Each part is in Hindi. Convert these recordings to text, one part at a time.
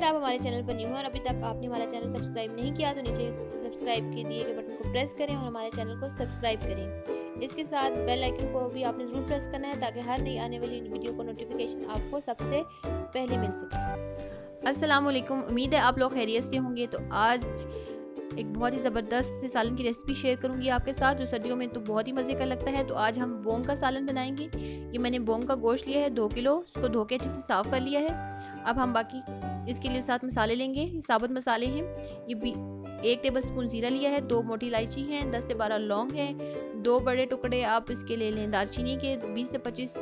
अगर आप हमारे चैनल पर न्यू हैं और अभी तक आपने हमारा चैनल सब्सक्राइब नहीं किया तो नीचे सब्सक्राइब के दिए गए बटन को प्रेस करें और हमारे चैनल को सब्सक्राइब करें। इसके साथ बेल आइकन को भी आपने ज़रूर प्रेस करना है ताकि हर नई आने वाली वीडियो को नोटिफिकेशन आपको सबसे पहले मिल सके। अस्सलाम वालेकुम, उम्मीद है आप लोग खैरियत से होंगे। तो आज एक बहुत ही ज़बरदस्त से सालन की रेसिपी शेयर करूंगी आपके साथ, जो सर्दियों में तो बहुत ही मज़े का लगता है। तो आज हम बोंग का सालन बनाएंगे। ये मैंने बोंग का गोश्त लिया है 2 किलो, उसको धो के अच्छे से साफ़ कर लिया है। अब हम बाकी इसके लिए साथ मसाले लेंगे। ये साबुत मसाले हैं। ये भी 1 टेबल स्पून ज़ीरा लिया है, 2 मोटी इलायची हैं, 10 से 12 लौंग हैं, 2 बड़े टुकड़े आप इसके ले लें दालचीनी के, 20 से 25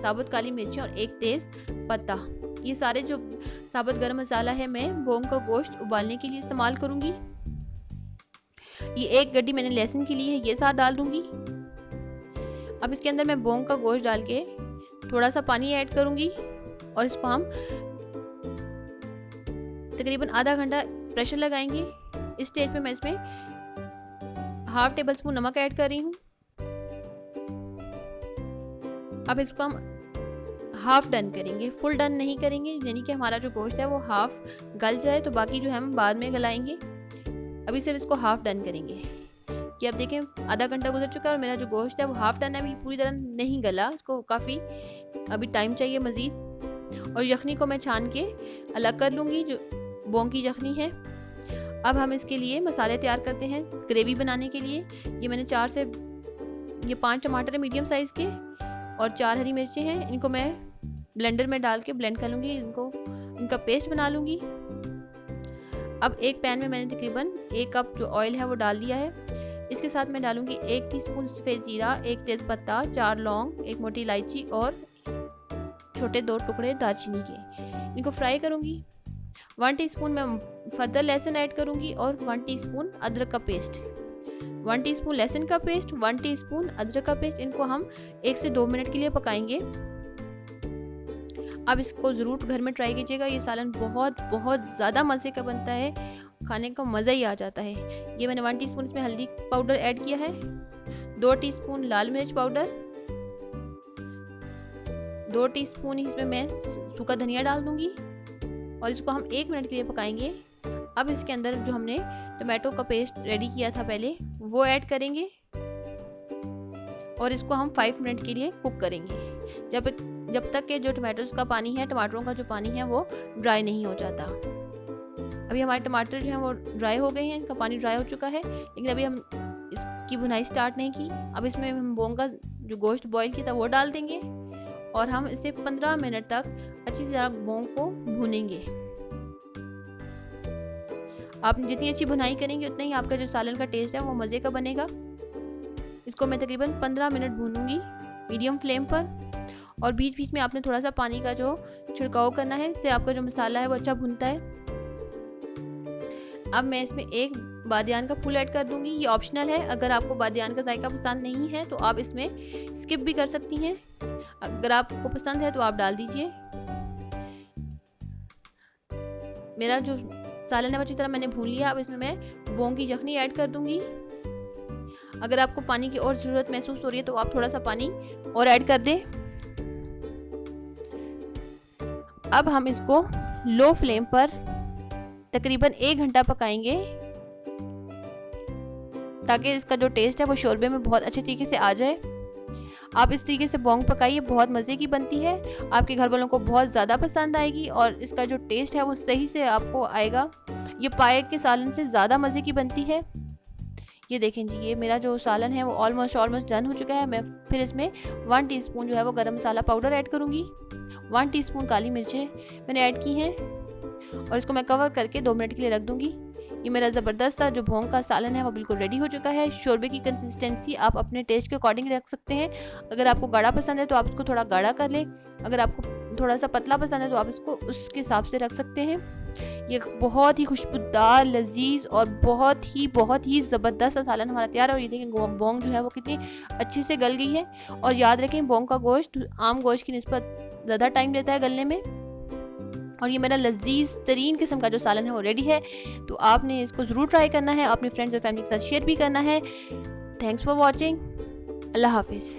साबुत काली मिर्ची और 1 तेज़ पत्ता। ये सारे जो साबुत गरम मसाला है मैं बोंग का गोश्त उबालने के लिए इस्तेमाल करूँगी। ये 1 गड्डी मैंने लहसुन की ली है, ये साथ डाल दूंगी। अब इसके अंदर मैं बोंग का गोश्त डाल के थोड़ा सा पानी ऐड करूंगी और इसको हम तकरीबन आधा घंटा प्रेशर लगाएंगे। इस स्टेज पे मैं इसमें 1/2 टेबल स्पून नमक ऐड कर रही हूँ। अब इसको हम हाफ डन करेंगे, फुल डन नहीं करेंगे, यानी कि हमारा जो गोश्त है वो हाफ गल जाए, तो बाकी जो है हम बाद में गलाएंगे। अभी सिर्फ इसको हाफ डन करेंगे। कि अब देखें आधा घंटा गुजर चुका है और मेरा जो गोश्त है वो हाफ डन है, अभी पूरी तरह नहीं गला, इसको काफ़ी अभी टाइम चाहिए मज़ीद। और यखनी को मैं छान के अलग कर लूँगी, जो बोंग की यखनी है। अब हम इसके लिए मसाले तैयार करते हैं ग्रेवी बनाने के लिए। ये मैंने 5 टमाटर है मीडियम साइज़ के और 4 हरी मिर्चें हैं। इनको मैं ब्लेंडर में डाल के ब्लेंड कर लूँगी, इनका पेस्ट बना लूँगी। अब एक पैन में मैंने तकरीबन 1 कप जो ऑयल है वो डाल दिया है। इसके साथ मैं डालूंगी 1 टीस्पून सफ़ेद ज़ीरा, 1 तेज़पत्ता, 4 लौंग, 1 मोटी इलायची और छोटे 2 टुकड़े दालचीनी के। इनको फ्राई करूंगी। 1 टीस्पून मैं फर्दर लहसुन ऐड करूंगी और 1 टीस्पून अदरक का पेस्ट। 1 टीस्पून लहसुन का पेस्ट, 1 टीस्पून अदरक का पेस्ट। इनको हम 1 से 2 मिनट के लिए पकाएंगे। अब इसको ज़रूर घर में ट्राई कीजिएगा। ये सालन बहुत ज़्यादा मज़े का बनता है, खाने का मज़ा ही आ जाता है। ये मैंने 1 टीस्पून इसमें हल्दी पाउडर ऐड किया है, 2 टीस्पून लाल मिर्च पाउडर, 2 टीस्पून इसमें मैं सूखा धनिया डाल दूंगी और इसको हम 1 मिनट के लिए पकाएंगे। अब इसके अंदर जो हमने टमाटो का पेस्ट रेडी किया था पहले, वो ऐड करेंगे और इसको हम 5 मिनट के लिए कुक करेंगे, जब तक के जो टमाटोस का पानी है, टमाटरों का जो पानी है वो ड्राई नहीं हो जाता। अभी हमारे टमाटर जो हैं वो ड्राई हो गए हैं, इनका पानी ड्राई हो चुका है, लेकिन अभी हम इसकी भुनाई स्टार्ट नहीं की। अब इसमें हम बोंग का जो गोश्त बॉईल किया था वो डाल देंगे और हम इसे 15 मिनट तक अच्छी तरह बोंग को भूनेंगे। आप जितनी अच्छी भुनाई करेंगे उतना ही आपका जो सालन का टेस्ट है वो मज़े का बनेगा। इसको मैं तकरीबन 15 मिनट भूनूंगी मीडियम फ्लेम पर, और बीच बीच में आपने थोड़ा सा पानी का जो छिड़काव करना है, इससे आपका जो मसाला है वो अच्छा भुनता है। अब मैं इसमें 1 बादियान का फूल ऐड कर दूंगी। ये ऑप्शनल है, अगर आपको बादियान का जायका पसंद नहीं है तो आप इसमें स्किप भी कर सकती हैं। अगर आपको पसंद है तो आप डाल दीजिए। मेरा जो सालन है वो अच्छी तरह मैंने भून लिया। अब इसमें मैं बोंग की यखनी ऐड कर दूंगी। अगर आपको पानी की और ज़रूरत महसूस हो रही है तो आप थोड़ा सा पानी और ऐड कर दें। अब हम इसको लो फ्लेम पर तकरीबन 1 घंटा पकाएंगे ताकि इसका जो टेस्ट है वो शोरबे में बहुत अच्छे तरीके से आ जाए। आप इस तरीके से बोंग पकाइए, बहुत मज़े की बनती है, आपके घर वालों को बहुत ज़्यादा पसंद आएगी और इसका जो टेस्ट है वो सही से आपको आएगा। ये पायक के सालन से ज़्यादा मज़े की बनती है। ये देखें जी, ये मेरा जो सालन है वो ऑलमोस्ट डन हो चुका है। मैं फिर इसमें 1 टीस्पून जो है वो गरम मसाला पाउडर ऐड करूँगी, 1 टीस्पून काली मिर्चें मैंने ऐड की हैं और इसको मैं कवर करके 2 मिनट के लिए रख दूँगी। ये मेरा ज़बरदस्त सा जो बोंग का सालन है वो बिल्कुल रेडी हो चुका है। शोरबे की कंसिस्टेंसी आप अपने टेस्ट के अकॉर्डिंग रख सकते हैं। अगर आपको गाढ़ा पसंद है तो आप इसको थोड़ा गाढ़ा कर लें, अगर आपको थोड़ा सा पतला पसंद है तो आप इसको उसके हिसाब से रख सकते हैं। ये बहुत ही खुशबूदार, लजीज और बहुत ही ज़बरदस्त सालन हमारा तैयार है। और ये देखें बोंग जो है वो कितनी अच्छे से गल गई है। और याद रखें बोंग का गोश्त आम गोश्त की निस्बत ज़्यादा टाइम लेता है गलने में। और ये मेरा लजीज तरीन किस्म का जो सालन है वो रेडी है। तो आपने इसको ज़रूर ट्राई करना है, अपने फ्रेंड्स और फैमिली के साथ शेयर भी करना है। Thanks for watching. अल्लाह हाफिज़।